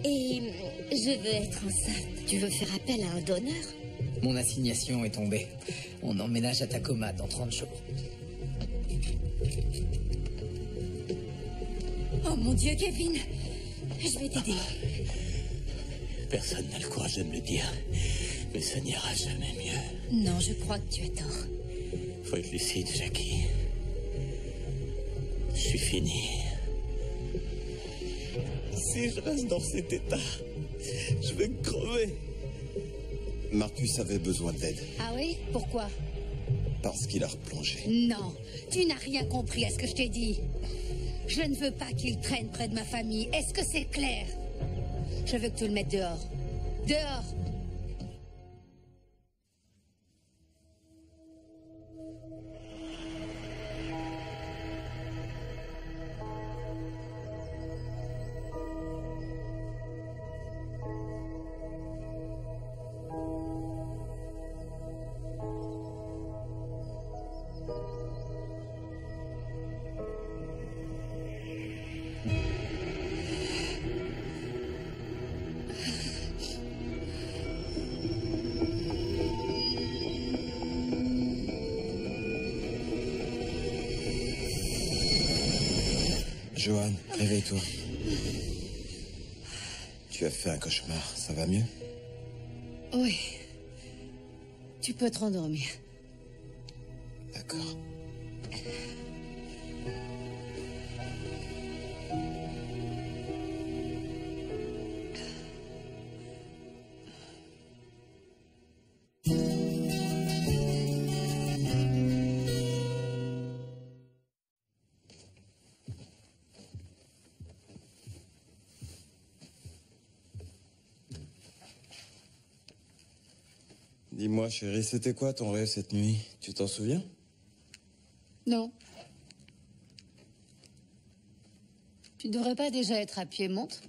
Et je veux être enceinte. Tu veux faire appel à un donneur? Mon assignation est tombée. On emménage à Tacoma dans 30 jours. Oh mon Dieu, Kevin! Je vais t'aider. Personne n'a le courage de me le dire. Mais ça n'ira jamais mieux. Non, je crois que tu as tort. Faut être lucide, Jackie. Je suis fini. Si je reste dans cet état, je vais crever. Marcus avait besoin d'aide. Ah oui? Pourquoi? Parce qu'il a replongé. Non, tu n'as rien compris à ce que je t'ai dit. Je ne veux pas qu'il traîne près de ma famille. Est-ce que c'est clair? Je veux que tu le mettes dehors. Dehors! Johan, réveille-toi. Tu as fait un cauchemar, ça va mieux? Oui. Tu peux te rendormir. D'accord. Dis-moi, chérie, c'était quoi ton rêve cette nuit? Tu t'en souviens? Non. Tu devrais pas déjà être à pied, montre?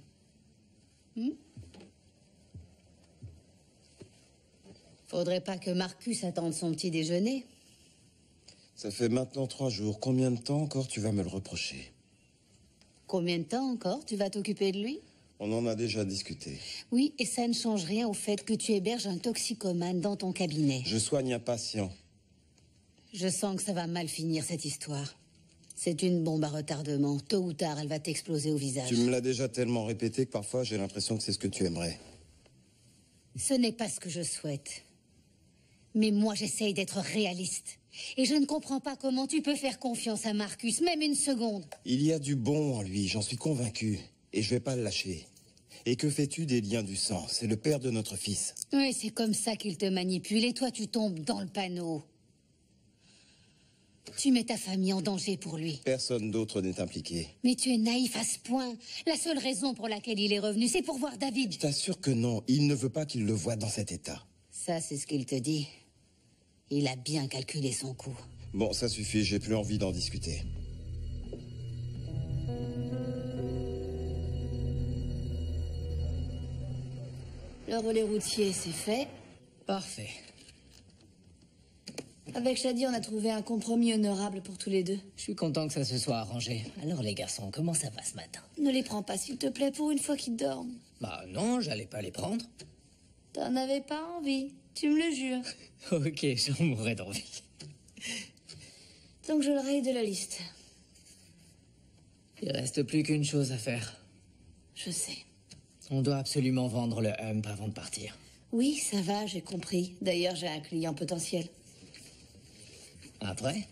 Faudrait pas que Marcus attende son petit déjeuner. Ça fait maintenant 3 jours. Combien de temps encore tu vas me le reprocher? Combien de temps encore tu vas t'occuper de lui? On en a déjà discuté. Oui, et ça ne change rien au fait que tu héberges un toxicomane dans ton cabinet. Je soigne un patient. Je sens que ça va mal finir, cette histoire. C'est une bombe à retardement. Tôt ou tard, elle va t'exploser au visage. Tu me l'as déjà tellement répété que parfois j'ai l'impression que c'est ce que tu aimerais. Ce n'est pas ce que je souhaite. Mais moi, j'essaye d'être réaliste. Et je ne comprends pas comment tu peux faire confiance à Marcus, même une seconde. Il y a du bon en lui, j'en suis convaincu. Et je vais pas le lâcher. Et que fais-tu des liens du sang? C'est le père de notre fils. Oui, c'est comme ça qu'il te manipule. Et toi, tu tombes dans le panneau. Tu mets ta famille en danger pour lui. Personne d'autre n'est impliqué. Mais tu es naïf à ce point. La seule raison pour laquelle il est revenu, c'est pour voir David. Je t'assure que non. Il ne veut pas qu'il le voie dans cet état. Ça, c'est ce qu'il te dit. Il a bien calculé son coup. Bon, ça suffit. J'ai plus envie d'en discuter. Le relais routier, c'est fait. Parfait. Avec Shadi, on a trouvé un compromis honorable pour tous les deux. Je suis content que ça se soit arrangé. Alors les garçons, comment ça va ce matin? Ne les prends pas, s'il te plaît, pour une fois qu'ils dorment. Bah non, j'allais pas les prendre. T'en avais pas envie, tu me le jures. Ok, j'en mourrais d'envie. Donc je le raye de la liste. Il reste plus qu'une chose à faire. Je sais. On doit absolument vendre le Hump avant de partir. Oui, ça va, j'ai compris. D'ailleurs, j'ai un client potentiel. Après?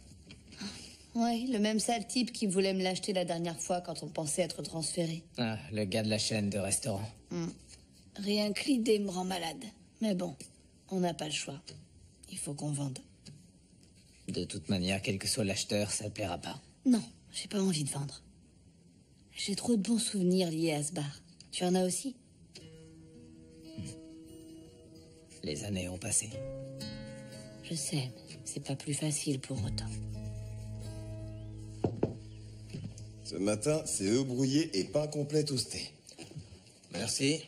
Oui, le même sale type qui voulait me l'acheter la dernière fois quand on pensait être transféré. Ah, le gars de la chaîne de restaurants. Rien que l'idée me rend malade. Mais bon, on n'a pas le choix. Il faut qu'on vende. De toute manière, quel que soit l'acheteur, ça ne plaira pas. Non, j'ai pas envie de vendre. J'ai trop de bons souvenirs liés à ce bar. Tu en as aussi? Les années ont passé. Je sais, mais c'est pas plus facile pour autant. Ce matin, c'est œufs brouillés et pain complet toasté. Merci.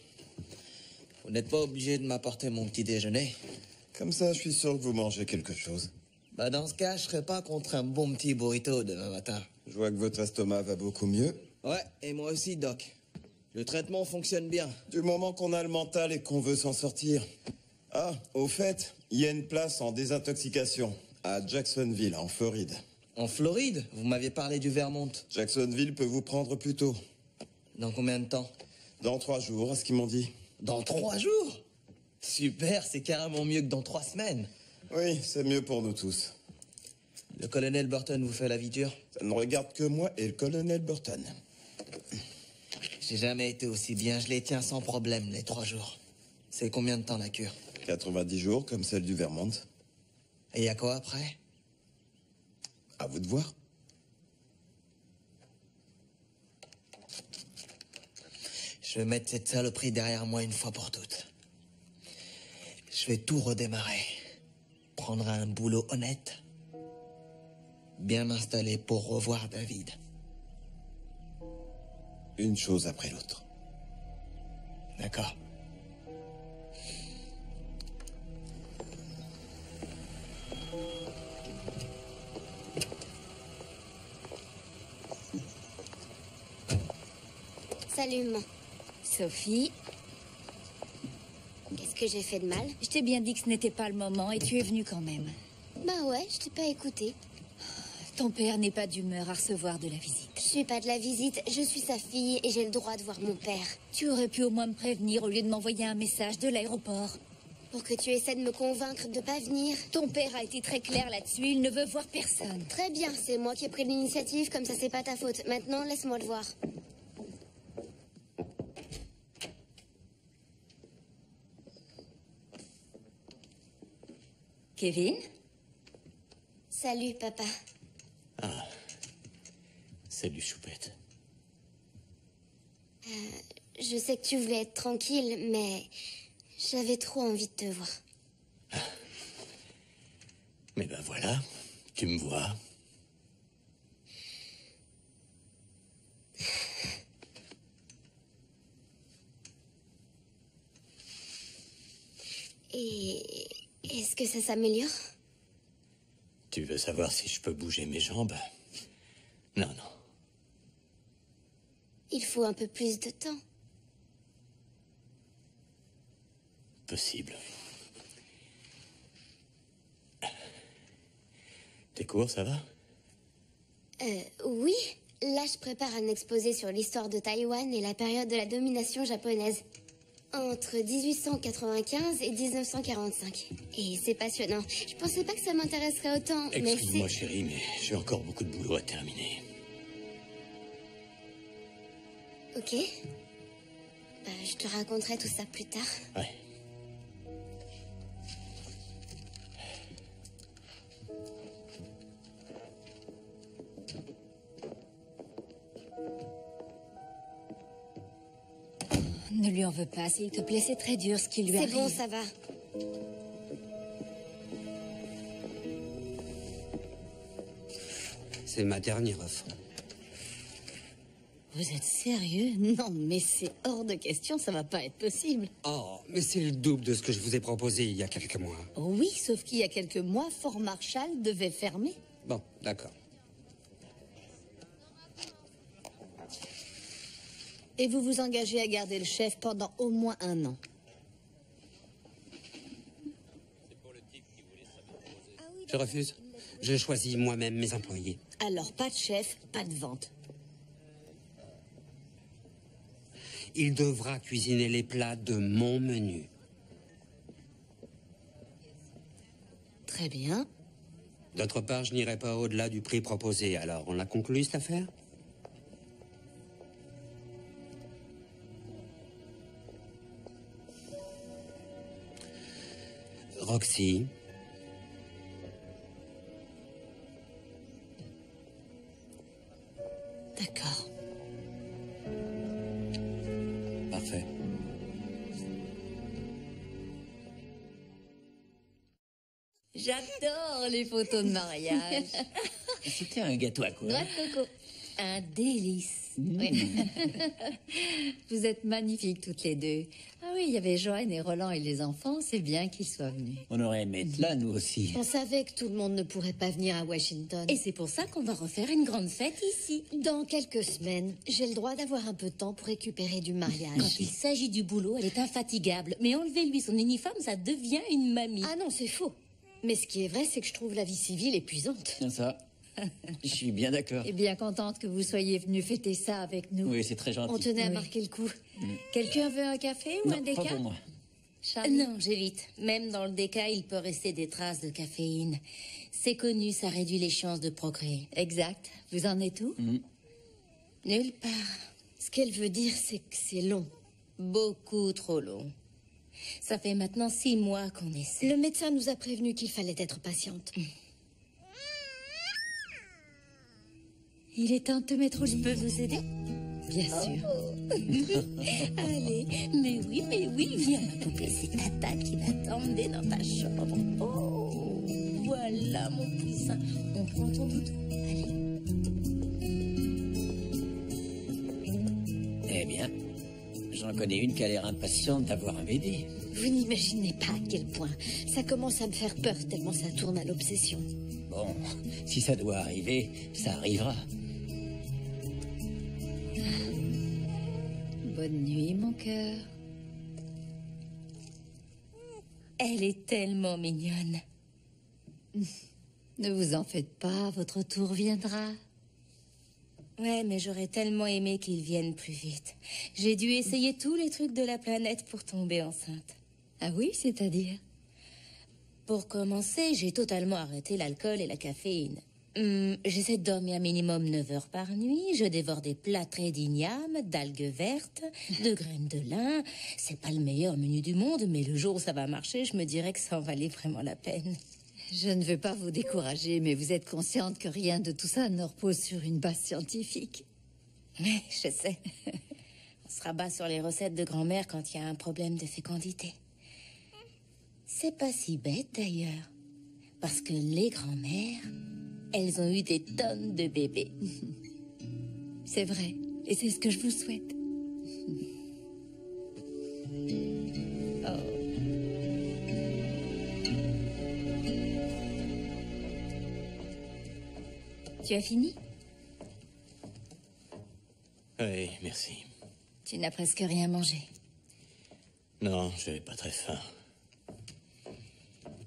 Vous n'êtes pas obligé de m'apporter mon petit déjeuner? Comme ça, je suis sûr que vous mangez quelque chose. Bah dans ce cas, je serais pas contre un bon petit burrito demain matin. Je vois que votre estomac va beaucoup mieux. Ouais, et moi aussi, Doc. Le traitement fonctionne bien. Du moment qu'on a le mental et qu'on veut s'en sortir. Ah, au fait, il y a une place en désintoxication à Jacksonville, en Floride. En Floride? Vous m'aviez parlé du Vermont. Jacksonville peut vous prendre plus tôt. Dans combien de temps? Dans 3 jours, à ce qu'ils m'ont dit. Dans 3 jours? Super, c'est carrément mieux que dans 3 semaines. Oui, c'est mieux pour nous tous. Le colonel Burton vous fait la vie dure? Ça ne regarde que moi et le colonel Burton. J'ai jamais été aussi bien, je les tiens sans problème, les 3 jours. C'est combien de temps la cure? 90 jours, comme celle du Vermont. Et y a quoi après? À vous de voir. Je vais mettre cette saloperie derrière moi une fois pour toutes. Je vais tout redémarrer. Prendre un boulot honnête. Bien m'installer pour revoir David. Une chose après l'autre. D'accord. Salut, maman. Sophie, Qu'est-ce que j'ai fait de mal? je t'ai bien dit que ce n'était pas le moment et tu es venue quand même. Bah ouais, je t'ai pas écouté. Ton père n'est pas d'humeur à recevoir de la visite. Je suis pas de la visite, je suis sa fille et j'ai le droit de voir mon père. Tu aurais pu au moins me prévenir au lieu de m'envoyer un message de l'aéroport. Pour que tu essaies de me convaincre de pas venir. Ton père a été très clair là-dessus, il ne veut voir personne. Très bien, c'est moi qui ai pris l'initiative, comme ça c'est pas ta faute. Maintenant, laisse-moi le voir. Kevin? Salut, papa. Salut, Choupette. Je sais que tu voulais être tranquille, mais j'avais trop envie de te voir. Mais ben voilà, tu me vois. Et est-ce que ça s'améliore? Tu veux savoir si je peux bouger mes jambes? Non, non. Il faut un peu plus de temps. Possible. Tes cours, ça va? Oui. Là, je prépare un exposé sur l'histoire de Taïwan et la période de la domination japonaise. Entre 1895 et 1945. Et c'est passionnant. Je pensais pas que ça m'intéresserait autant, mais Excuse-moi, chérie, mais j'ai encore beaucoup de boulot à terminer. Ok. Bah, je te raconterai tout ça plus tard. Ouais. Ne lui en veux pas, s'il te plaît, c'est très dur ce qui lui arrive. C'est bon, ça va. C'est ma dernière offre. Vous êtes sérieux? Non, mais c'est hors de question, ça va pas être possible. Oh, mais c'est le double de ce que je vous ai proposé il y a quelques mois. Oui, sauf qu'il y a quelques mois, Fort Marshall devait fermer. Bon, d'accord. Et vous vous engagez à garder le chef pendant au moins 1 an. Je refuse. Je choisis moi-même mes employés. Alors, pas de chef, pas de vente. Il devra cuisiner les plats de mon menu. Très bien. D'autre part, je n'irai pas au-delà du prix proposé. Alors, on a conclu cette affaire? Roxy. D'accord. Parfait. J'adore les photos de mariage. C'était un gâteau à quoi? Noix de coco. Un délice. Oui. Vous êtes magnifiques toutes les deux. Ah oui, il y avait Joanne et Roland et les enfants, c'est bien qu'ils soient venus. On aurait aimé être là, nous aussi. On savait que tout le monde ne pourrait pas venir à Washington. Et c'est pour ça qu'on va refaire une grande fête ici. Dans quelques semaines, j'ai le droit d'avoir un peu de temps pour récupérer du mariage. Quand il s'agit du boulot, elle est infatigable. Mais enlevez-lui son uniforme, ça devient une mamie. Ah non, c'est faux. Mais ce qui est vrai, c'est que je trouve la vie civile épuisante. Ça, je suis bien d'accord. Et bien contente que vous soyez venus fêter ça avec nous. Oui, c'est très gentil. On tenait à marquer le coup. Quelqu'un veut un café ou un Non, déca? pas pour moi. Charlie? Non, j'évite. Même dans le déca, il peut rester des traces de caféine. C'est connu, ça réduit les chances de procréer. Exact. Vous en êtes où? Nulle part. Ce qu'elle veut dire, c'est que c'est long. Beaucoup trop long. Ça fait maintenant 6 mois qu'on essaie. Le médecin nous a prévenu qu'il fallait être patiente. Il est temps de te mettre au lit. Je peux vous aider? Bien sûr. Allez, mais oui, viens ma poupée, c'est Tata qui va t'emmener dans ta chambre. Oh, voilà mon poussin. On prend ton doudou. Allez. Eh bien, j'en connais une qui a l'air impatiente d'avoir un bébé. Vous n'imaginez pas à quel point. Ça commence à me faire peur tellement ça tourne à l'obsession. Bon, si ça doit arriver, ça arrivera. Bonne nuit, mon cœur. Elle est tellement mignonne. Ne vous en faites pas, votre tour viendra. Ouais, mais j'aurais tellement aimé qu'ils viennent plus vite. J'ai dû essayer tous les trucs de la planète pour tomber enceinte. Ah oui, c'est-à-dire? Pour commencer, j'ai totalement arrêté l'alcool et la caféine. J'essaie de dormir minimum 9 heures par nuit. Je dévore des plâtrés d'igname, d'algues vertes, de graines de lin. C'est pas le meilleur menu du monde, mais le jour où ça va marcher, je me dirais que ça en valait vraiment la peine. Je ne veux pas vous décourager, mais vous êtes consciente que rien de tout ça ne repose sur une base scientifique. Oui, je sais. On se rabat sur les recettes de grand-mère quand il y a un problème de fécondité. C'est pas si bête d'ailleurs, parce que les grand-mères, elles ont eu des tonnes de bébés. C'est vrai, et c'est ce que je vous souhaite. Oh. Tu as fini? Oui, merci. Tu n'as presque rien mangé. Non, je n'avais pas très faim.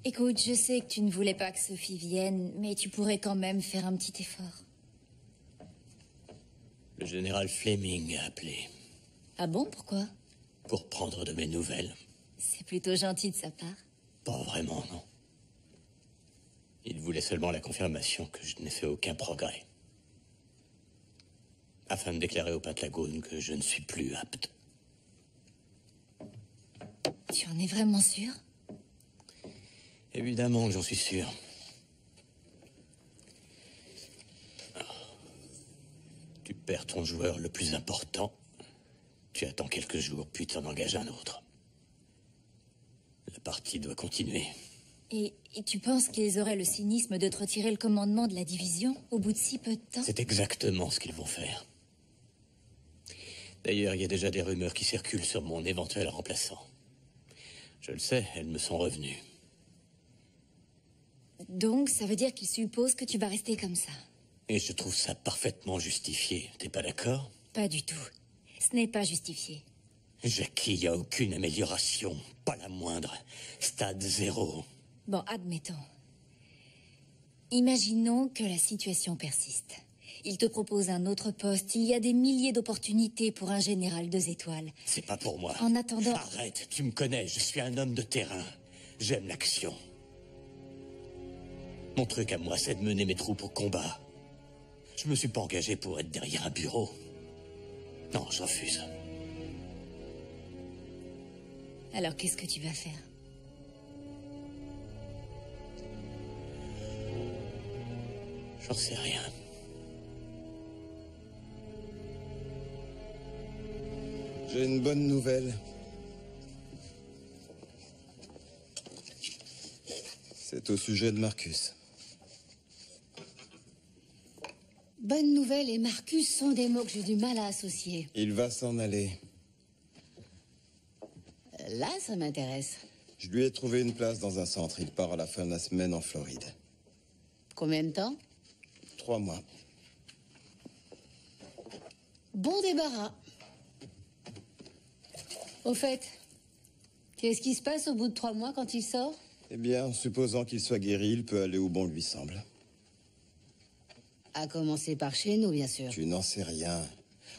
Écoute, je sais que tu ne voulais pas que Sophie vienne, mais tu pourrais quand même faire un petit effort. Le général Fleming a appelé. Ah bon, pourquoi? Pour prendre de mes nouvelles. C'est plutôt gentil de sa part. Pas vraiment, non. Il voulait seulement la confirmation que je n'ai fait aucun progrès. Afin de déclarer au Pentagone que je ne suis plus apte. Tu en es vraiment sûr? Évidemment que j'en suis sûr. Tu perds ton joueur le plus important. Tu attends quelques jours, puis tu en engages un autre. La partie doit continuer. Et tu penses qu'ils auraient le cynisme de te retirer le commandement de la division au bout de si peu de temps? C'est exactement ce qu'ils vont faire. D'ailleurs, il y a déjà des rumeurs qui circulent sur mon éventuel remplaçant. Je le sais, elles me sont revenues. Donc, ça veut dire qu'ils supposent que tu vas rester comme ça? Et je trouve ça parfaitement justifié. T'es pas d'accord? Pas du tout. Ce n'est pas justifié. Jackie, il n'y a aucune amélioration. Pas la moindre. Stade 0. Bon, admettons. Imaginons que la situation persiste. Il te propose un autre poste. Il y a des milliers d'opportunités pour un général 2 étoiles. C'est pas pour moi. En attendant... Arrête, tu me connais, je suis un homme de terrain. J'aime l'action. Mon truc à moi, c'est de mener mes troupes au combat. Je me suis pas engagé pour être derrière un bureau. Non, je refuse. Alors, qu'est-ce que tu vas faire? J'en sais rien. J'ai une bonne nouvelle. C'est au sujet de Marcus. Bonne nouvelle et Marcus sont des mots que j'ai du mal à associer. Il va s'en aller. Là, ça m'intéresse. Je lui ai trouvé une place dans un centre. Il part à la fin de la semaine en Floride. Combien de temps? 3 mois. Bon débarras. Au fait, qu'est-ce qui se passe au bout de 3 mois quand il sort? Eh bien, en supposant qu'il soit guéri, il peut aller où bon lui semble. À commencer par chez nous, bien sûr. Tu n'en sais rien.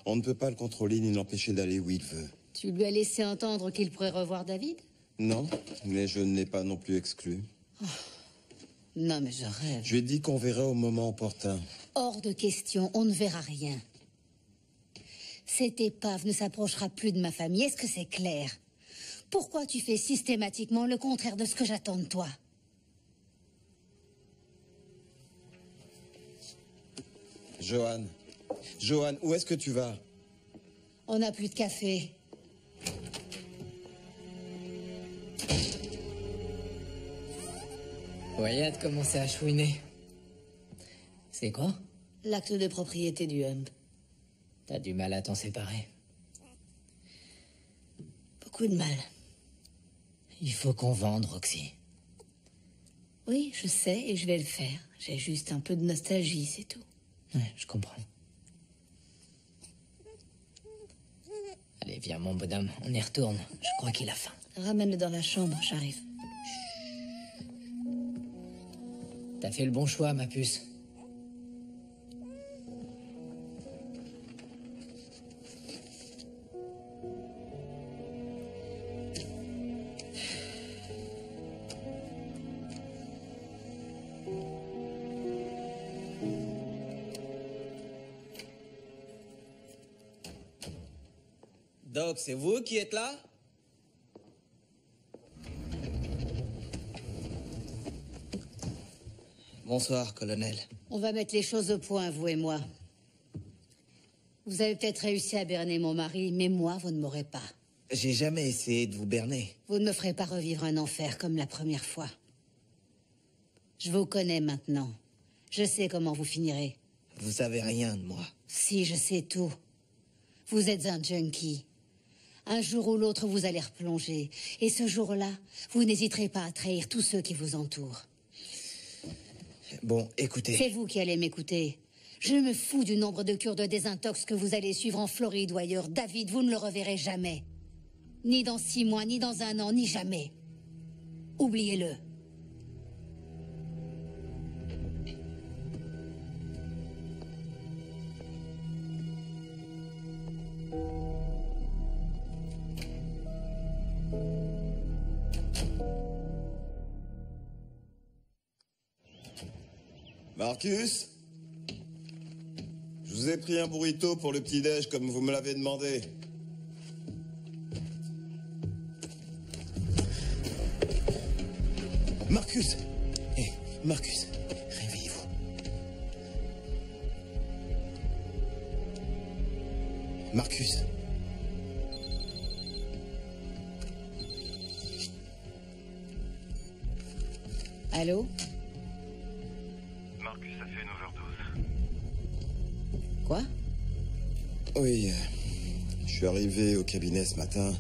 On ne peut pas le contrôler ni l'empêcher d'aller où il veut. Tu lui as laissé entendre qu'il pourrait revoir David? Non, mais je ne l'ai pas non plus exclu. Oh. Non, mais je rêve. Je lui ai dit qu'on verrait au moment opportun. Hors de question, on ne verra rien. Cette épave ne s'approchera plus de ma famille, est-ce que c'est clair? Pourquoi tu fais systématiquement le contraire de ce que j'attends de toi? Johan. Johan, où est-ce que tu vas? On n'a plus de café. Wyatt commençait à chouiner. C'est quoi? L'acte de propriété du Hump. T'as du mal à t'en séparer. Beaucoup de mal. Il faut qu'on vende, Roxy. Oui, je sais et je vais le faire. J'ai juste un peu de nostalgie, c'est tout. Ouais, je comprends. Allez, viens, mon bonhomme, on y retourne. Je crois qu'il a faim. Ramène-le dans la chambre, j'arrive. T'as fait le bon choix, ma puce. Doc, c'est vous qui êtes là? Bonsoir, colonel. On va mettre les choses au point, vous et moi. Vous avez peut-être réussi à berner mon mari, mais moi, vous ne m'aurez pas. J'ai jamais essayé de vous berner. Vous ne me ferez pas revivre un enfer comme la première fois. Je vous connais maintenant. Je sais comment vous finirez. Vous savez rien de moi. Si, je sais tout. Vous êtes un junkie. Un jour ou l'autre, vous allez replonger. Et ce jour-là, vous n'hésiterez pas à trahir tous ceux qui vous entourent. Bon, écoutez... C'est vous qui allez m'écouter. Je me fous du nombre de cures de désintox que vous allez suivre en Floride ou ailleurs. David, vous ne le reverrez jamais. Ni dans 6 mois, ni dans 1 an, ni jamais. Oubliez-le. Marcus? Je vous ai pris un burrito pour le petit-déj comme vous me l'avez demandé. Marcus! Hé, Marcus, réveillez-vous. Marcus. Allô? Marcus a fait une overdose. Quoi? Oui, je suis arrivé au cabinet ce matin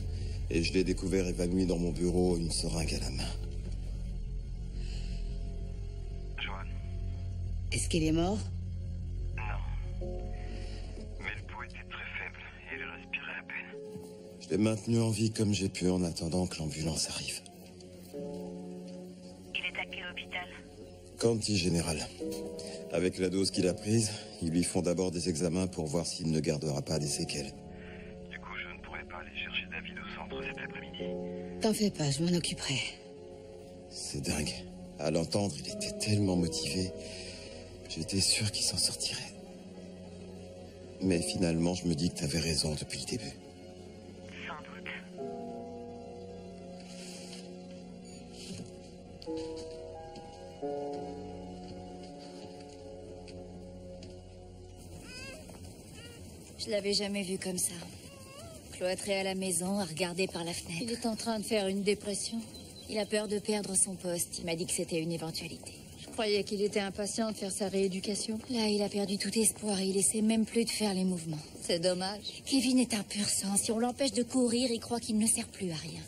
et je l'ai découvert évanoui dans mon bureau, une seringue à la main. Johan. Est-ce qu'il est mort? Non. Mais le pouls était très faible et il respirait à peine. Je l'ai maintenu en vie comme j'ai pu en attendant que l'ambulance arrive. Il est à quel hôpital? County General. Avec la dose qu'il a prise, ils lui font d'abord des examens pour voir s'il ne gardera pas des séquelles. Du coup, je ne pourrais pas aller chercher David au centre cet après-midi. T'en fais pas, je m'en occuperai. C'est dingue. À l'entendre, il était tellement motivé. J'étais sûr qu'il s'en sortirait. Mais finalement, je me dis que t'avais raison depuis le début. Sans doute. Je l'avais jamais vu comme ça. Cloîtré à la maison, à regarder par la fenêtre. Il est en train de faire une dépression. Il a peur de perdre son poste. Il m'a dit que c'était une éventualité. Je Je croyais qu'il était impatient de faire sa rééducation. Là, il a perdu tout espoir et il essaie même plus de faire les mouvements. C'est dommage. Kevin est un pur sang. Si on l'empêche de courir, il croit qu'il ne sert plus à rien.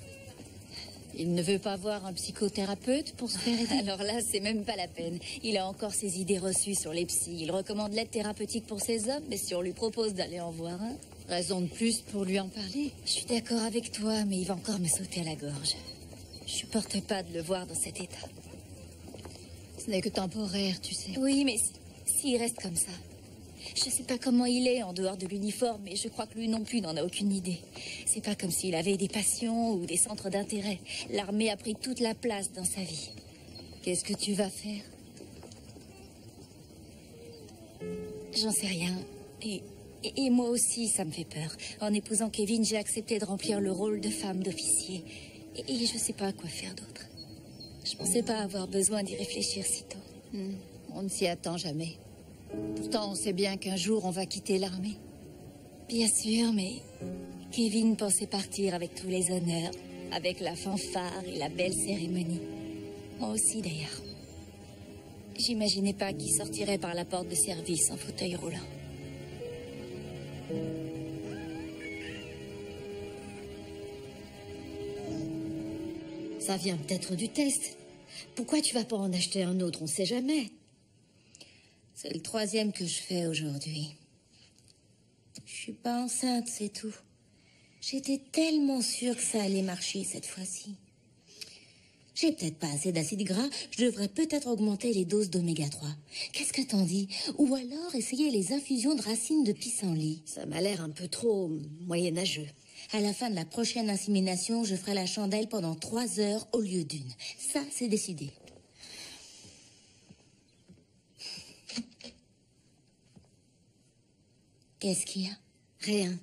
Il ne veut pas voir un psychothérapeute pour se faire aider. Alors là, c'est même pas la peine. Il a encore ses idées reçues sur les psys. Il recommande l'aide thérapeutique pour ses hommes, mais si on lui propose d'aller en voir un, raison de plus pour lui en parler. Je suis d'accord avec toi, mais il va encore me sauter à la gorge. Je supporte pas de le voir dans cet état. Ce n'est que temporaire, tu sais. Oui, mais s'il reste comme ça... Je sais pas comment il est en dehors de l'uniforme, mais je crois que lui non plus n'en a aucune idée. C'est pas comme s'il avait des passions ou des centres d'intérêt. L'armée a pris toute la place dans sa vie. Qu'est-ce que tu vas faire? J'en sais rien. Et moi aussi, ça me fait peur. En épousant Kevin, j'ai accepté de remplir le rôle de femme d'officier. Et je sais pas quoi faire d'autre. Je pensais pas avoir besoin d'y réfléchir si tôt. On ne s'y attend jamais. Pourtant, on sait bien qu'un jour, on va quitter l'armée. Bien sûr, mais Kevin pensait partir avec tous les honneurs, avec la fanfare et la belle cérémonie. Moi aussi, d'ailleurs. J'imaginais pas qu'il sortirait par la porte de service en fauteuil roulant. Ça vient peut-être du test. Pourquoi tu vas pas en acheter un autre? On sait jamais. C'est le 3e que je fais aujourd'hui. Je suis pas enceinte, c'est tout. J'étais tellement sûre que ça allait marcher cette fois-ci. J'ai peut-être pas assez d'acide gras, je devrais peut-être augmenter les doses d'oméga 3. Qu'est-ce que t'en dis? Ou alors essayer les infusions de racines de pissenlit. Ça m'a l'air un peu trop moyenâgeux. À la fin de la prochaine insémination, je ferai la chandelle pendant 3 heures au lieu d'1. Ça, c'est décidé. Qu'est-ce qu'il y a? Rien.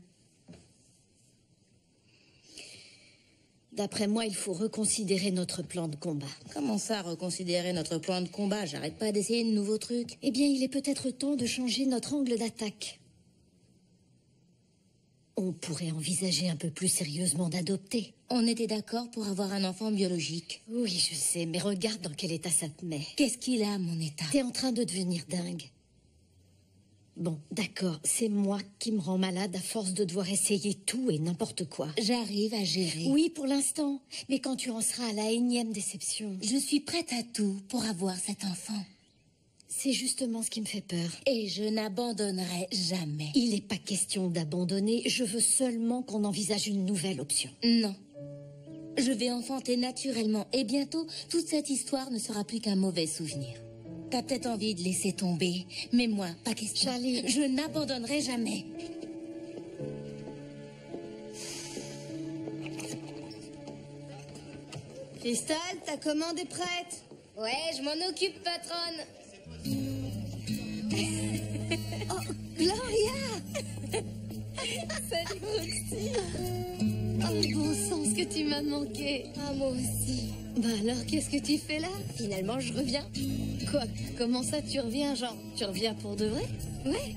D'après moi, il faut reconsidérer notre plan de combat. Comment ça, reconsidérer notre plan de combat? J'arrête pas d'essayer de nouveaux trucs. Eh bien, il est peut-être temps de changer notre angle d'attaque. On pourrait envisager un peu plus sérieusement d'adopter. On était d'accord pour avoir un enfant biologique. Oui, je sais, mais regarde dans quel état ça te met. Qu'est-ce qu'il a, mon état? T'es en train de devenir dingue. Bon, d'accord, c'est moi qui me rends malade à force de devoir essayer tout et n'importe quoi. J'arrive à gérer. Oui, pour l'instant. Mais quand tu en seras à la énième déception... Je suis prête à tout pour avoir cet enfant. C'est justement ce qui me fait peur. Et je n'abandonnerai jamais. Il n'est pas question d'abandonner. Je veux seulement qu'on envisage une nouvelle option. Non. Je vais enfanter naturellement. Et bientôt, toute cette histoire ne sera plus qu'un mauvais souvenir. T'as peut-être envie de laisser tomber, mais moi, pas question. Charlie, je n'abandonnerai jamais. Crystal, ta commande est prête? Ouais, je m'en occupe, patronne. Oh, Gloria! Salut, Roxy. Oh, bon sang, ce que tu m'as manqué. Ah, moi aussi. Bah alors, qu'est-ce que tu fais là? Finalement, je reviens. Quoi? Comment ça, tu reviens, genre? Tu reviens pour de vrai? Ouais.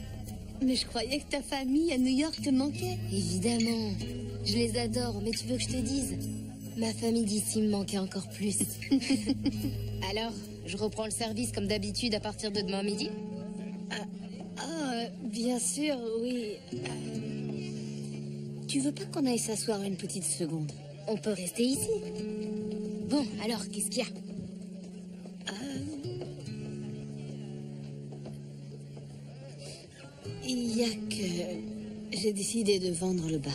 Mais je croyais que ta famille à New York te manquait. Évidemment. Je les adore, mais tu veux que je te dise? Ma famille d'ici me manquait encore plus. Alors, je reprends le service comme d'habitude à partir de demain midi? Bien sûr, oui. Tu veux pas qu'on aille s'asseoir une petite seconde? On peut rester ici. Bon, alors, qu'est-ce qu'il y a? Il y a que... J'ai décidé de vendre le bar.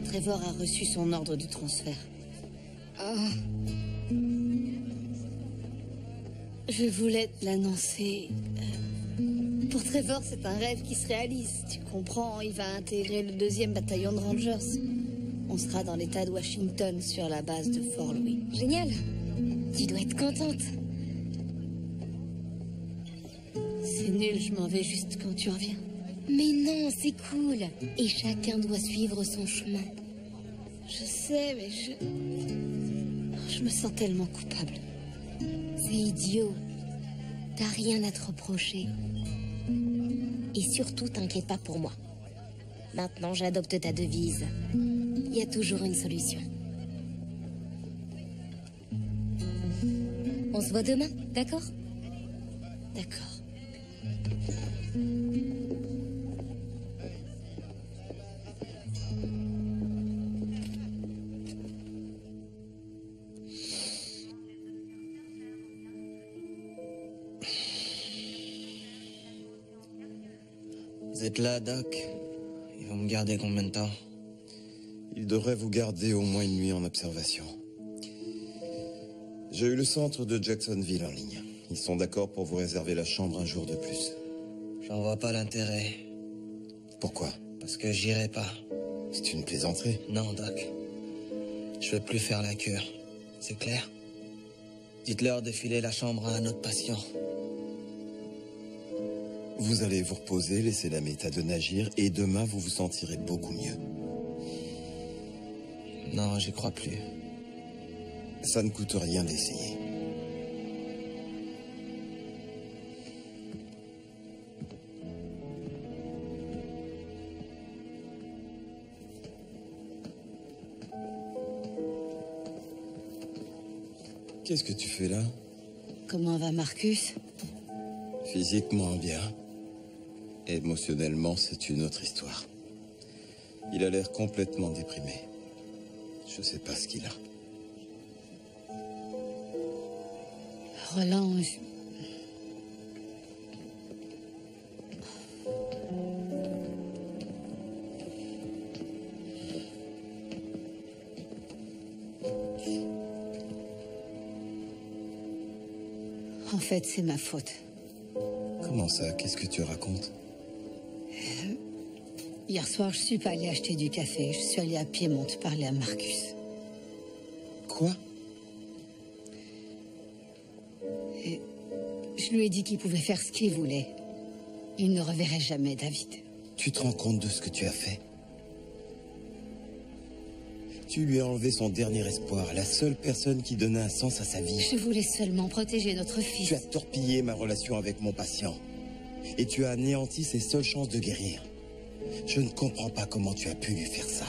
Trevor a reçu son ordre de transfert. Je voulais te l'annoncer. Pour Trevor, c'est un rêve qui se réalise. Tu comprends, il va intégrer le 2e bataillon de Rangers. On sera dans l'état de Washington, sur la base de Fort Louis. Génial. Tu dois être contente. C'est nul, je m'en vais juste quand tu reviens. Mais non, c'est cool. Et chacun doit suivre son chemin. Je sais, mais je me sens tellement coupable. C'est idiot. T'as rien à te reprocher. Et surtout, t'inquiète pas pour moi. Maintenant, j'adopte ta devise. Il y a toujours une solution. On se voit demain, d'accord? D'accord. Vous êtes là, Doc? Ils vont me garder combien de temps? Ils devraient vous garder au moins une nuit en observation. J'ai eu le centre de Jacksonville en ligne. Ils sont d'accord pour vous réserver la chambre un jour de plus. J'en vois pas l'intérêt. Pourquoi? Parce que j'irai pas. C'est une plaisanterie. Non, Doc. Je veux plus faire la cure. C'est clair? Dites-leur de filer la chambre à un autre patient. Vous allez vous reposer, laisser la méthadone agir, et demain vous vous sentirez beaucoup mieux. Non, j'y crois plus. Ça ne coûte rien d'essayer. Qu'est-ce que tu fais là? Comment va Marcus? Physiquement bien. Émotionnellement, c'est une autre histoire. Il a l'air complètement déprimé. Je sais pas ce qu'il a. Roland, En fait, c'est ma faute. Comment ça? Qu'est-ce que tu racontes? Hier soir, je suis pas allée acheter du café. Je suis allée à Piémont parler à Marcus. Quoi? Et je lui ai dit qu'il pouvait faire ce qu'il voulait. Il ne reverrait jamais David. Tu te rends compte de ce que tu as fait? Tu lui as enlevé son dernier espoir, la seule personne qui donnait un sens à sa vie. Je voulais seulement protéger notre fils. Tu as torpillé ma relation avec mon patient. Et tu as anéanti ses seules chances de guérir. Je ne comprends pas comment tu as pu lui faire ça.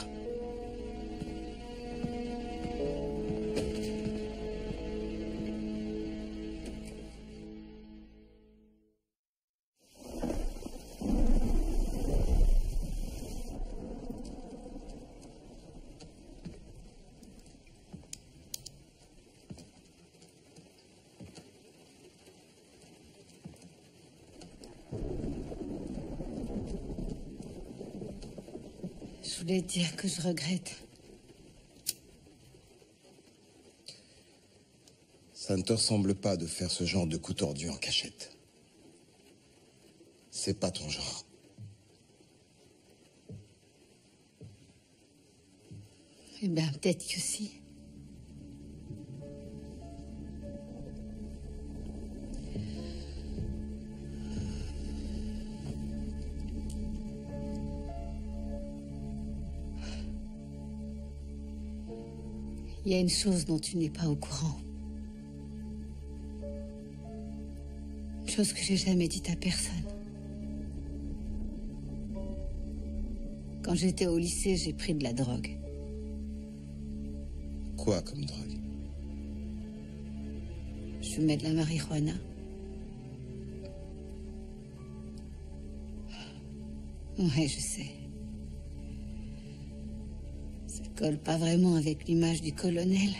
Je voulais te dire que je regrette. Ça ne te ressemble pas de faire ce genre de coup tordu en cachette. C'est pas ton genre. Eh bien, peut-être que si. Il y a une chose dont tu n'es pas au courant. Une chose que j'ai jamais dite à personne. Quand j'étais au lycée, j'ai pris de la drogue. Quoi comme drogue? Je fumais de la marijuana. Ouais, je sais. Ça colle pas vraiment avec l'image du colonel.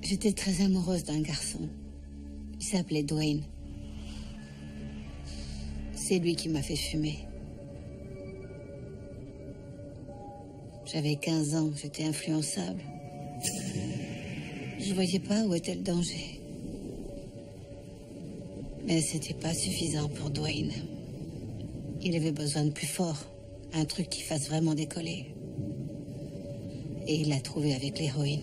J'étais très amoureuse d'un garçon. Il s'appelait Dwayne. C'est lui qui m'a fait fumer. J'avais 15 ans, j'étais influençable. Je voyais pas où était le danger. Mais c'était pas suffisant pour Dwayne. Il avait besoin de plus fort. Un truc qui fasse vraiment décoller. Et il l'a trouvé avec l'héroïne.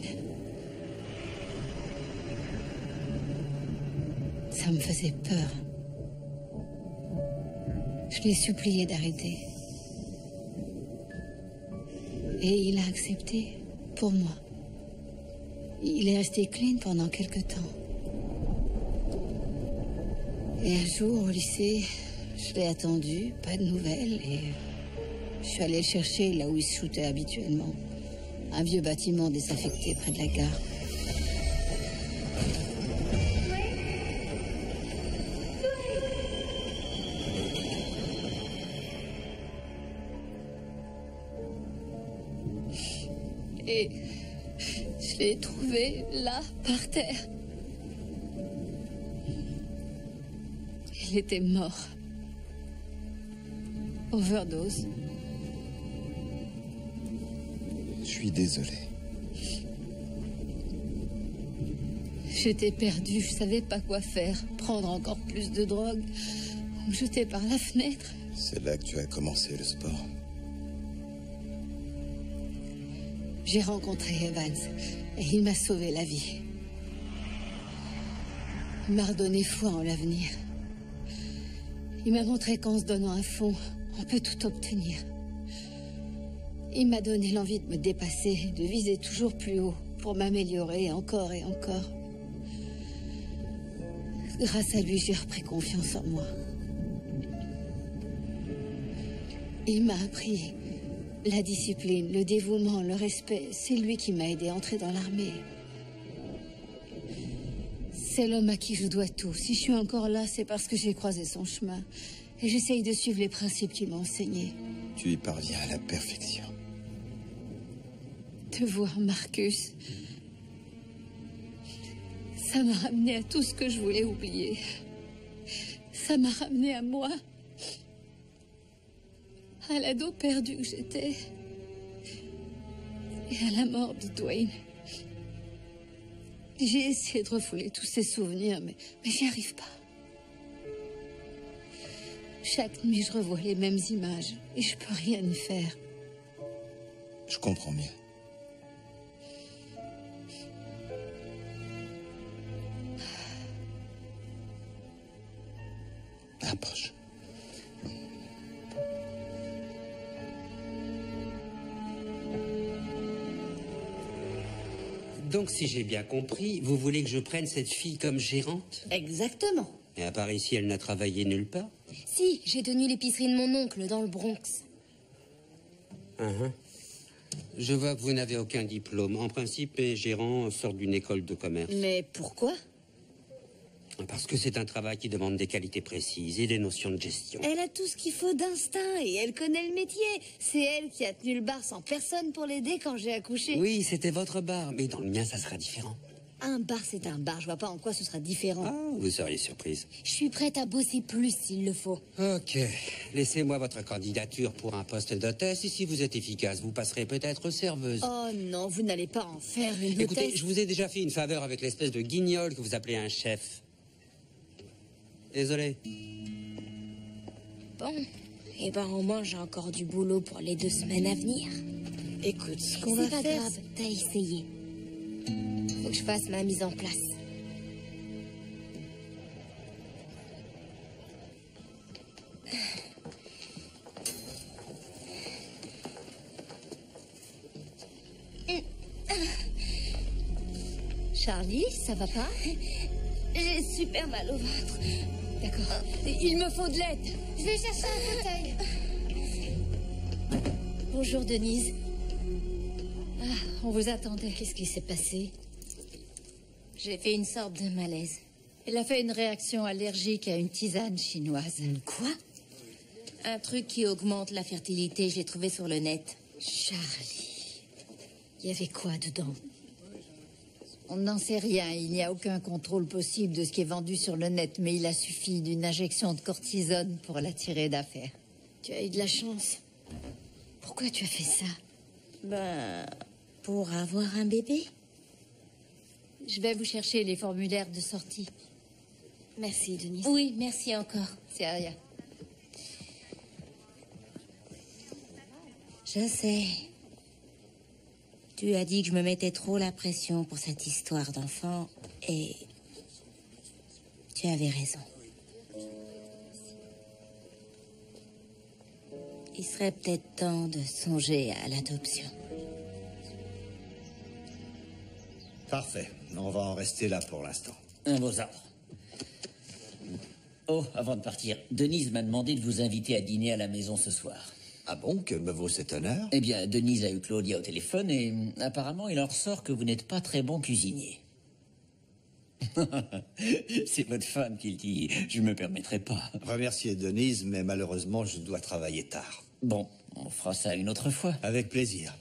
Ça me faisait peur. Je l'ai supplié d'arrêter. Et il a accepté, pour moi. Il est resté clean pendant quelque temps. Et un jour, au lycée, je l'ai attendu, pas de nouvelles, et je suis allée le chercher là où il se shootait habituellement. Un vieux bâtiment désaffecté près de la gare. Et je l'ai trouvé là, par terre. Il était mort. Overdose. Je suis désolé. J'étais perdue, je savais pas quoi faire. Prendre encore plus de drogue, ou me jeter par la fenêtre. C'est là que tu as commencé le sport. J'ai rencontré Evans et il m'a sauvé la vie. Il m'a redonné foi en l'avenir. Il m'a montré qu'en se donnant à fond, on peut tout obtenir. Il m'a donné l'envie de me dépasser, de viser toujours plus haut pour m'améliorer encore et encore. Grâce à lui, j'ai repris confiance en moi. Il m'a appris la discipline, le dévouement, le respect. C'est lui qui m'a aidé à entrer dans l'armée. C'est l'homme à qui je dois tout. Si je suis encore là, c'est parce que j'ai croisé son chemin. Et j'essaye de suivre les principes qu'il m'a enseignés. Tu y parviens à la perfection. De voir Marcus, ça m'a ramené à tout ce que je voulais oublier. Ça m'a ramené à moi. À l'ado perdu que j'étais. Et à la mort de Dwayne. J'ai essayé de refouler tous ces souvenirs, mais j'y arrive pas. Chaque nuit, je revois les mêmes images et je peux rien y faire. Je comprends mieux. Approche. Donc, si j'ai bien compris, vous voulez que je prenne cette fille comme gérante? Exactement. Et à part ici, elle n'a travaillé nulle part? Si, j'ai tenu l'épicerie de mon oncle dans le Bronx. Je vois que vous n'avez aucun diplôme. En principe, les gérants sortent d'une école de commerce. Mais pourquoi? Parce que c'est un travail qui demande des qualités précises et des notions de gestion. Elle a tout ce qu'il faut d'instinct et elle connaît le métier. C'est elle qui a tenu le bar sans personne pour l'aider quand j'ai accouché. Oui, c'était votre bar, mais dans le mien, ça sera différent. Un bar, c'est un bar. Je vois pas en quoi ce sera différent. Ah, vous seriez surprise. Je suis prête à bosser plus s'il le faut. Ok. Laissez-moi votre candidature pour un poste d'hôtesse et si vous êtes efficace, vous passerez peut-être serveuse. Oh non, vous n'allez pas en faire une Écoutez, hôtesse. je vous ai déjà fait une faveur avec l'espèce de guignol que vous appelez un chef. Désolé. Bon, et ben au moins j'ai encore du boulot pour les 2 semaines à venir. Écoute, ce qu'on va C'est pas faire... grave, t'as essayé. Faut que je fasse ma mise en place. Charlie, ça va pas? J'ai super mal au ventre. D'accord. Il me faut de l'aide. Je vais chercher un fauteuil. Bonjour, Denise. On vous attendait. Qu'est-ce qui s'est passé? J'ai fait une sorte de malaise. Elle a fait une réaction allergique à une tisane chinoise. Quoi? Un truc qui augmente la fertilité, j'ai trouvé sur le net. Charlie. Il y avait quoi dedans? On n'en sait rien. Il n'y a aucun contrôle possible de ce qui est vendu sur le net, mais il a suffi d'une injection de cortisone pour la tirer d'affaire. Tu as eu de la chance. Pourquoi tu as fait ça? Ben, pour avoir un bébé. Je vais vous chercher les formulaires de sortie. Merci, Denise. Oui, merci encore. C'est rien. Je sais. Tu as dit que je me mettais trop la pression pour cette histoire d'enfant et tu avais raison. Il serait peut-être temps de songer à l'adoption. Parfait. On va en rester là pour l'instant. Un vos ordres. Oh, avant de partir, Denise m'a demandé de vous inviter à dîner à la maison ce soir. Ah bon, que me vaut cet honneur? Eh bien, Denise a eu Claudia au téléphone et apparemment il en ressort que vous n'êtes pas très bon cuisinier. C'est votre femme qui le dit, je me permettrai pas. Remerciez Denise, mais malheureusement, je dois travailler tard. Bon, on fera ça une autre fois. Avec plaisir.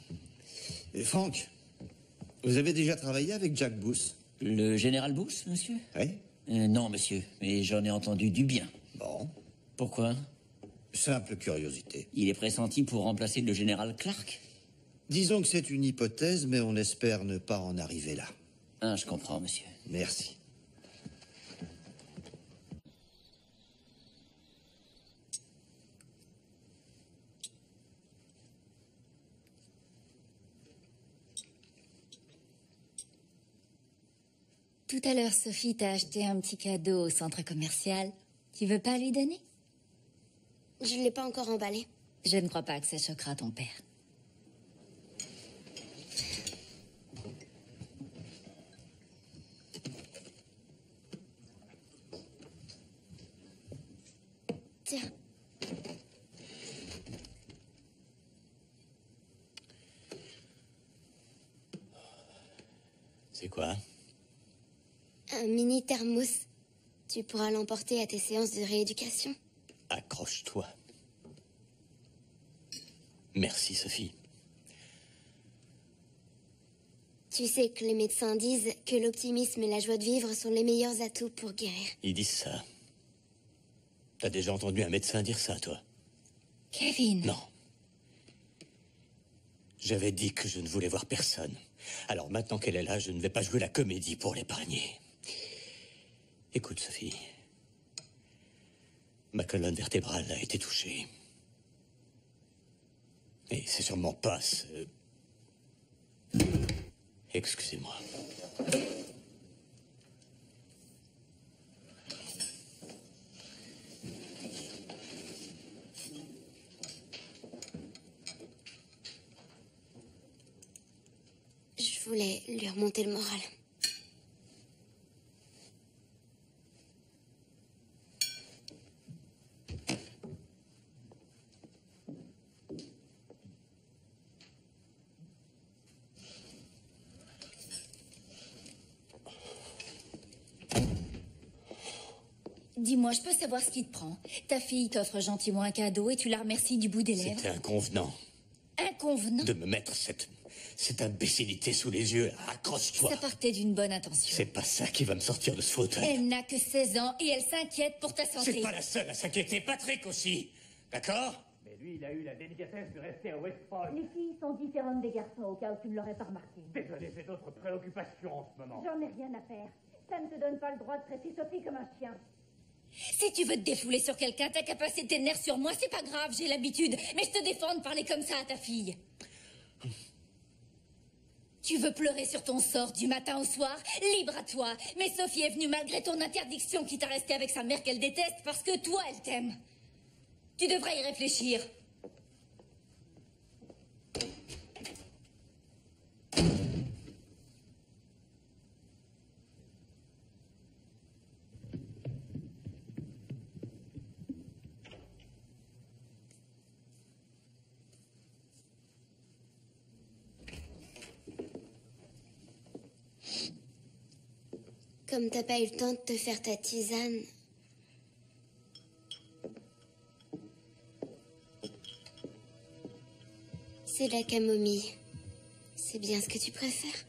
Et Franck, vous avez déjà travaillé avec Jack Booth? Le général Booth, monsieur? Oui. Non, monsieur, mais j'en ai entendu du bien. Bon. Pourquoi? Simple curiosité. Il est pressenti pour remplacer le général Clark? Disons que c'est une hypothèse, mais on espère ne pas en arriver là. Ah, je comprends, monsieur. Merci. Tout à l'heure, Sophie t'a acheté un petit cadeau au centre commercial. Tu veux pas lui donner? Je ne l'ai pas encore emballé. Je ne crois pas que ça choquera ton père. Tiens. C'est quoi? Un mini thermos. Tu pourras l'emporter à tes séances de rééducation. Accroche-toi. Merci, Sophie. Tu sais que les médecins disent que l'optimisme et la joie de vivre sont les meilleurs atouts pour guérir. Ils disent ça. T'as déjà entendu un médecin dire ça, toi? Kevin. Non. J'avais dit que je ne voulais voir personne. Alors maintenant qu'elle est là, je ne vais pas jouer la comédie pour l'épargner. Écoute, Sophie. Ma colonne vertébrale a été touchée. Et c'est sûrement pas ce... Excusez-moi. Je voulais lui remonter le moral. Dis-moi, je peux savoir ce qui te prend? Ta fille t'offre gentiment un cadeau et tu la remercies du bout des lèvres? C'était inconvenant. Inconvenant? De me mettre cette imbécilité sous les yeux. Accroche-toi. Ça partait d'une bonne intention. C'est pas ça qui va me sortir de ce fauteuil. Elle n'a que 16 ans et elle s'inquiète pour ta santé. C'est pas la seule à s'inquiéter. Patrick aussi. D'accord? Mais lui, il a eu la délicatesse de rester à West Point. Les filles sont différentes des garçons, au cas où tu ne l'aurais pas remarqué. Désolé, j'ai d'autres préoccupations en ce moment. J'en ai rien à faire. Ça ne te donne pas le droit de traiter Sophie comme un chien. Si tu veux te défouler sur quelqu'un, t'as qu'à passer tes nerfs sur moi, c'est pas grave, j'ai l'habitude. Mais je te défends de parler comme ça à ta fille. Tu veux pleurer sur ton sort du matin au soir? Libre à toi. Mais Sophie est venue malgré ton interdiction, quitte à rester avec sa mère qu'elle déteste, parce que toi, elle t'aime. Tu devrais y réfléchir. Comme t'as pas eu le temps de te faire ta tisane... C'est la camomille. C'est bien ce que tu préfères.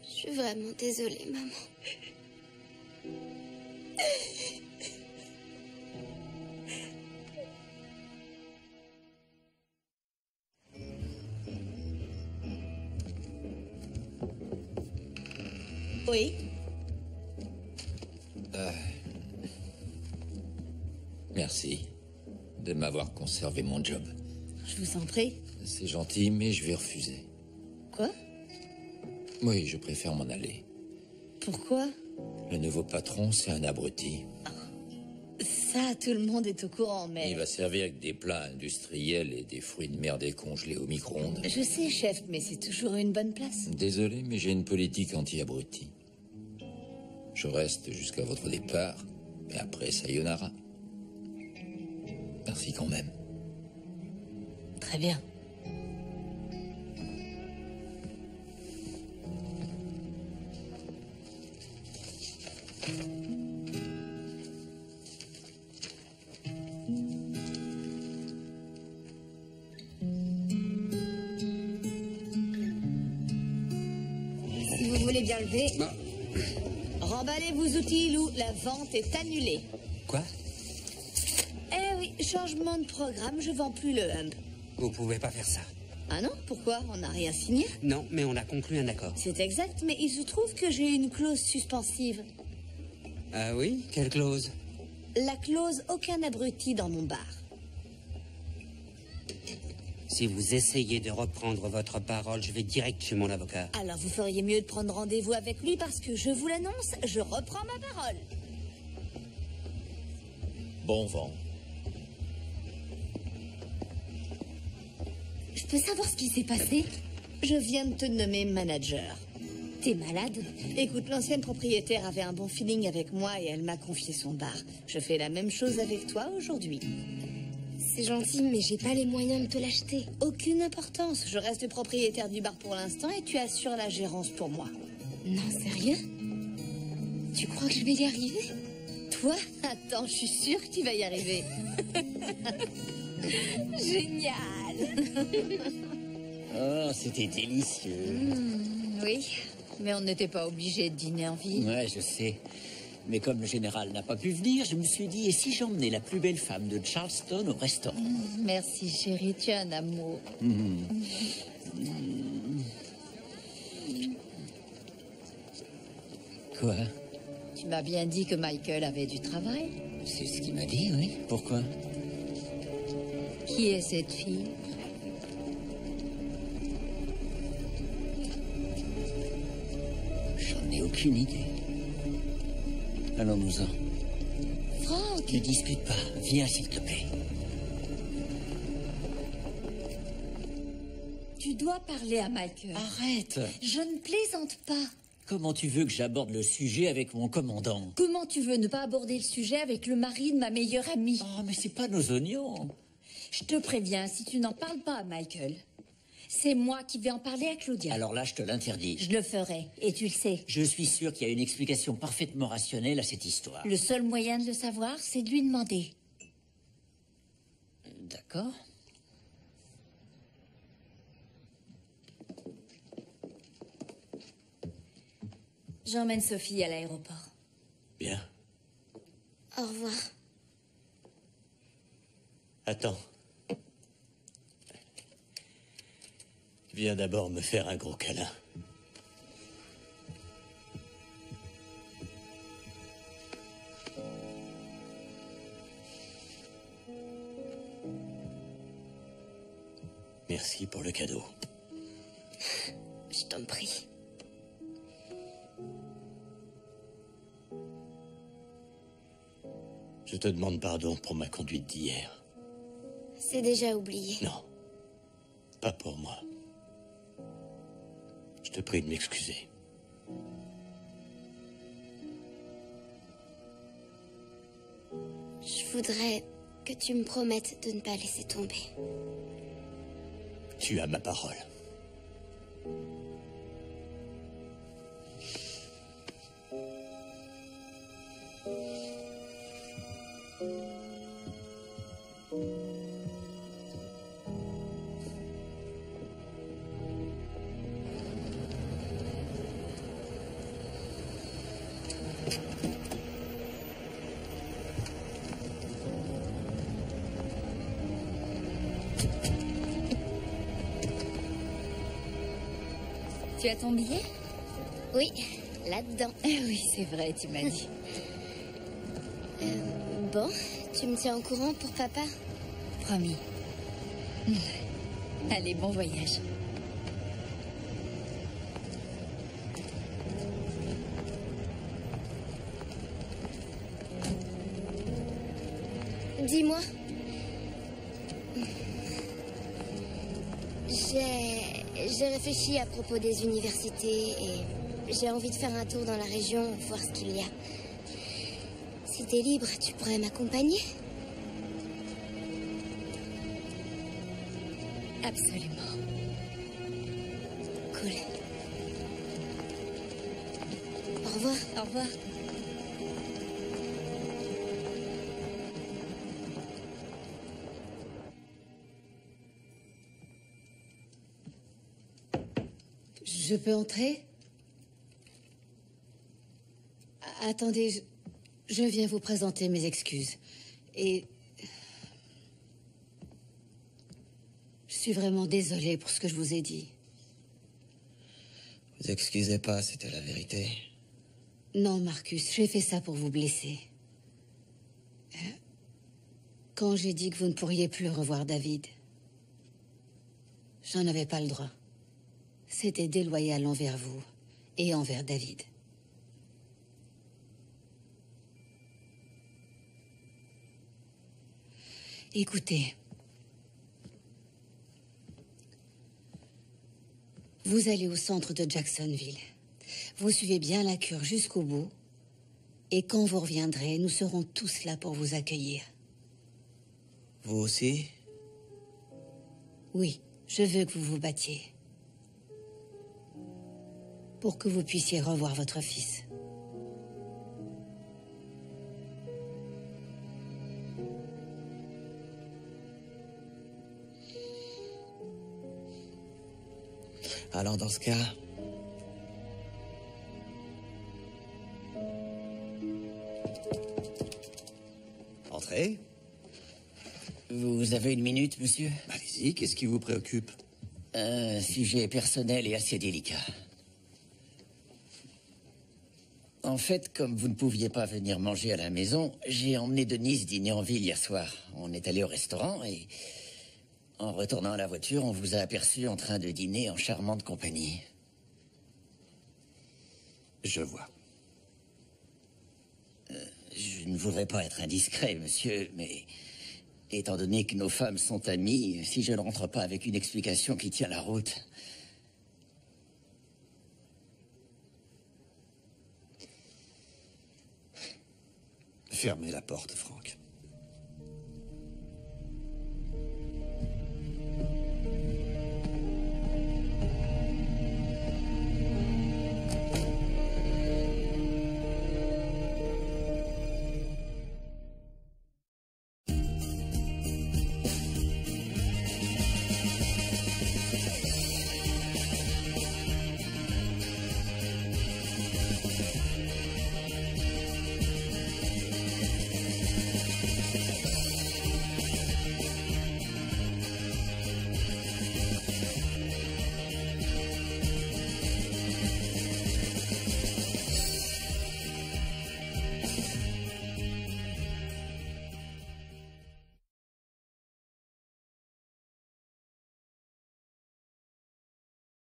Je suis vraiment désolée, maman. Oui. Merci de m'avoir conservé mon job. Je vous en prie. C'est gentil, mais je vais refuser. Quoi? Oui, je préfère m'en aller. Pourquoi? Le nouveau patron, c'est un abruti. Ça, tout le monde est au courant, mais... Il va servir avec des plats industriels et des fruits de mer décongelés au micro-ondes. Je sais, chef, mais c'est toujours une bonne place. Désolé, mais j'ai une politique anti-abruti. Je reste jusqu'à votre départ, et après, sayonara. Merci quand même. Très bien. Si vous voulez bien lever... Remballez vos outils, Lou. La vente est annulée. Quoi? Eh oui, changement de programme, je vends plus le Hump. Vous pouvez pas faire ça. Ah non? Pourquoi? On n'a rien signé? Non, mais on a conclu un accord. C'est exact, mais il se trouve que j'ai une clause suspensive. Ah oui? Quelle clause? La clause aucun abruti dans mon bar. Si vous essayez de reprendre votre parole, je vais direct chez mon avocat. Alors vous feriez mieux de prendre rendez-vous avec lui parce que je vous l'annonce, je reprends ma parole. Bon vent. Je peux savoir ce qui s'est passé? Je viens de te nommer manager. T'es malade? Écoute, l'ancienne propriétaire avait un bon feeling avec moi et elle m'a confié son bar. Je fais la même chose avec toi aujourd'hui. C'est gentil, mais j'ai pas les moyens de te l'acheter. Aucune importance. Je reste propriétaire du bar pour l'instant et tu assures la gérance pour moi. Non, sérieux? Tu crois que je vais y arriver? Toi? Attends, je suis sûre que tu vas y arriver. Génial. Oh, c'était délicieux. Oui, mais on n'était pas obligé de dîner en ville. Ouais, je sais. Mais comme le général n'a pas pu venir, je me suis dit, et si j'emmenais la plus belle femme de Charleston au restaurant? Merci, chérie, tu es un amour. Quoi? Tu m'as bien dit que Michael avait du travail. C'est ce qu'il m'a dit, oui. Pourquoi? Qui est cette fille? J'en ai aucune idée. Allons-nous-en. Franck! Ne discute pas. Viens, s'il te plaît. Tu dois parler à Michael. Arrête! Je ne plaisante pas. Comment tu veux que j'aborde le sujet avec mon commandant? Comment tu veux ne pas aborder le sujet avec le mari de ma meilleure amie? Oh, mais c'est pas nos oignons. Je te préviens, si tu n'en parles pas à Michael, c'est moi qui vais en parler à Claudia. Alors là, je te l'interdis. Je le ferai, et tu le sais. Je suis sûr qu'il y a une explication parfaitement rationnelle à cette histoire. Le seul moyen de le savoir, c'est de lui demander. D'accord. J'emmène Sophie à l'aéroport. Bien. Au revoir. Attends. Viens d'abord me faire un gros câlin. Merci pour le cadeau. Je t'en prie. Je te demande pardon pour ma conduite d'hier. C'est déjà oublié. Non, pas pour moi. Je te prie de m'excuser. Je voudrais que tu me promettes de ne pas laisser tomber. Tu as ma parole. Tu as ton billet? Oui, là-dedans. Oui, c'est vrai, tu m'as dit. Bon, tu me tiens au courant pour papa? Promis. Allez, bon voyage. Dis-moi. J'ai réfléchi à propos des universités et j'ai envie de faire un tour dans la région, voir ce qu'il y a. Si t'es libre, tu pourrais m'accompagner? Absolument. Cool. Au revoir. Au revoir. Je peux entrer? Attendez, je viens vous présenter mes excuses. Et... je suis vraiment désolée pour ce que je vous ai dit. Vous excusez pas, c'était la vérité. Non, Marcus, j'ai fait ça pour vous blesser. Quand j'ai dit que vous ne pourriez plus revoir David, j'en avais pas le droit. C'était déloyal envers vous et envers David. Écoutez, vous allez au centre de Jacksonville. Vous suivez bien la cure jusqu'au bout. Et quand vous reviendrez, nous serons tous là pour vous accueillir. Vous aussi? Oui, je veux que vous vous battiez. Pour que vous puissiez revoir votre fils. Alors dans ce cas... Entrez. Vous avez une minute, monsieur? Allez-y, qu'est-ce qui vous préoccupe? Un sujet personnel et assez délicat. En fait, comme vous ne pouviez pas venir manger à la maison, j'ai emmené Denise dîner en ville hier soir. On est allé au restaurant et... en retournant à la voiture, on vous a aperçu en train de dîner en charmante compagnie. Je vois. Je ne voudrais pas être indiscret, monsieur, mais... étant donné que nos femmes sont amies, si je ne rentre pas avec une explication qui tient la route... Fermez la porte, Franck.